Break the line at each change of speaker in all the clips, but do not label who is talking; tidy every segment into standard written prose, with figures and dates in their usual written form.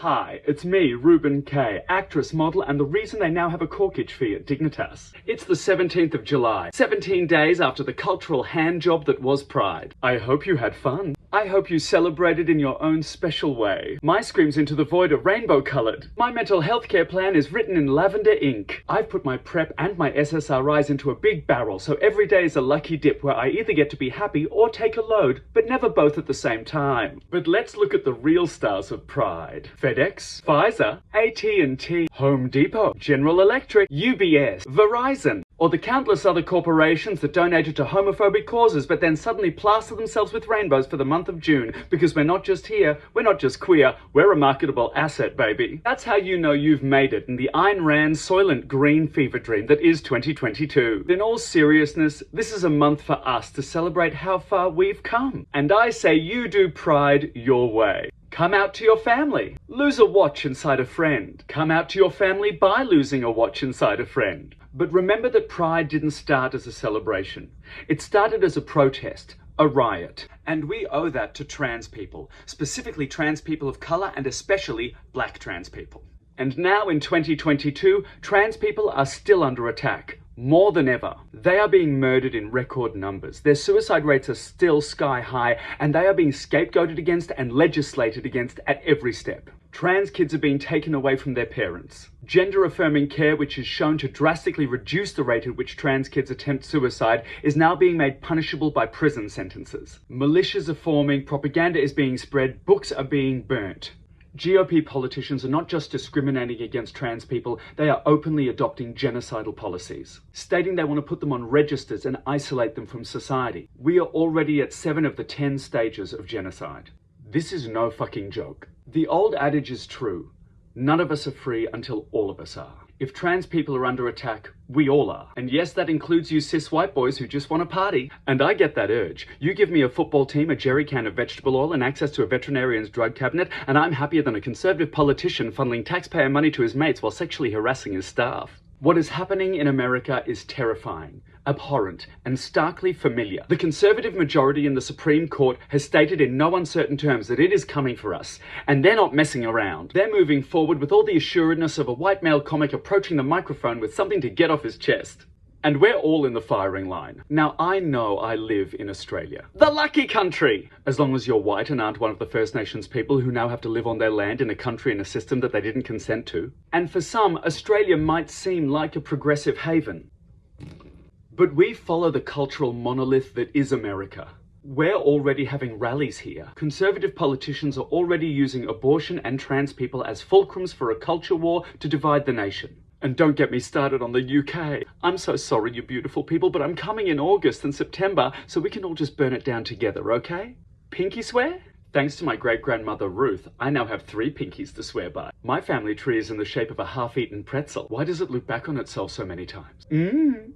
Hi, it's me, Ruben K, actress, model, and the reason they now have a corkage fee at Dignitas. It's the 17th of July, 17 days after the cultural handjob that was Pride. I hope you had fun. I hope you celebrated in your own special way. My screams into the void are rainbow coloured. My mental health care plan is written in lavender ink. I've put my PrEP and my SSRIs into a big barrel, so every day is a lucky dip where I either get to be happy or take a load, but never both at the same time. But let's look at the real stars of Pride. FedEx, Pfizer, AT&T, Home Depot, General Electric, UBS, Verizon, or the countless other corporations that donated to homophobic causes but then suddenly plaster themselves with rainbows for the month of June because we're not just here, we're not just queer, we're a marketable asset, baby. That's how you know you've made it in the Ayn Rand Soylent Green fever dream that is 2022. In all seriousness, this is a month for us to celebrate how far we've come. And I say you do Pride your way. Come out to your family. Lose a watch inside a friend. Come out to your family by losing a watch inside a friend. But remember that Pride didn't start as a celebration. It started as a protest, a riot. And we owe that to trans people, specifically trans people of colour and especially black trans people. And now in 2022, trans people are still under attack. More than ever. They are being murdered in record numbers. Their suicide rates are still sky high, and they are being scapegoated against and legislated against at every step. Trans kids are being taken away from their parents. Gender-affirming care, which is shown to drastically reduce the rate at which trans kids attempt suicide, is now being made punishable by prison sentences. Militias are forming, propaganda is being spread, books are being burnt. GOP politicians are not just discriminating against trans people, they are openly adopting genocidal policies, stating they want to put them on registers and isolate them from society. We are already at 7 of the 10 stages of genocide. This is no fucking joke. The old adage is true. None of us are free until all of us are. If trans people are under attack, we all are. And yes, that includes you cis white boys who just want to party. And I get that urge. You give me a football team, a jerry can of vegetable oil, and access to a veterinarian's drug cabinet, and I'm happier than a conservative politician funneling taxpayer money to his mates while sexually harassing his staff. What is happening in America is terrifying, abhorrent, and starkly familiar. The conservative majority in the Supreme Court has stated in no uncertain terms that it is coming for us, and they're not messing around. They're moving forward with all the assuredness of a white male comic approaching the microphone with something to get off his chest. And we're all in the firing line. Now, I know I live in Australia. The lucky country! As long as you're white and aren't one of the First Nations people who now have to live on their land in a country and a system that they didn't consent to. And for some, Australia might seem like a progressive haven. But we follow the cultural monolith that is America. We're already having rallies here. Conservative politicians are already using abortion and trans people as fulcrums for a culture war to divide the nation. And don't get me started on the UK. I'm so sorry, you beautiful people, but I'm coming in August and September, so we can all just burn it down together, okay? Pinky swear? Thanks to my great-grandmother Ruth, I now have 3 pinkies to swear by. My family tree is in the shape of a half-eaten pretzel. Why does it look back on itself so many times?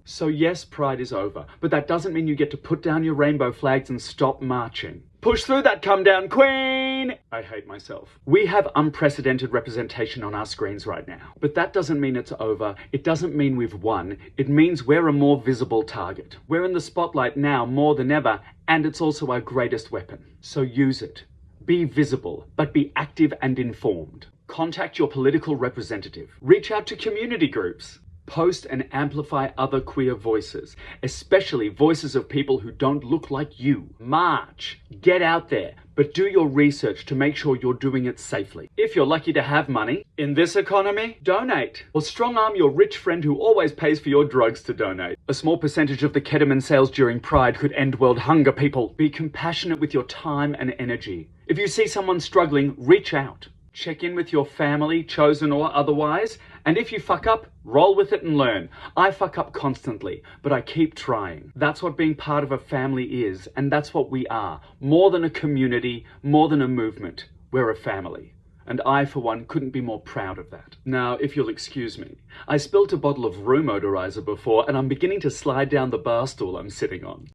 So yes, Pride is over, but that doesn't mean you get to put down your rainbow flags and stop marching. Push through that come down, queen! I hate myself. We have unprecedented representation on our screens right now. But that doesn't mean it's over. It doesn't mean we've won. It means we're a more visible target. We're in the spotlight now more than ever, and it's also our greatest weapon. So use it. Be visible, but be active and informed. Contact your political representative. Reach out to community groups. Post and amplify other queer voices, especially voices of people who don't look like you. March, get out there, but do your research to make sure you're doing it safely. If you're lucky to have money, in this economy, donate. Or strong arm your rich friend who always pays for your drugs to donate. A small percentage of the ketamine sales during Pride could end world hunger, people. Be compassionate with your time and energy. If you see someone struggling, reach out. Check in with your family, chosen or otherwise, and if you fuck up, roll with it and learn. I fuck up constantly, but I keep trying. That's what being part of a family is, and that's what we are. More than a community, more than a movement. We're a family. And I, for one, couldn't be more proud of that. Now, if you'll excuse me, I spilt a bottle of room odorizer before, and I'm beginning to slide down the bar stool I'm sitting on.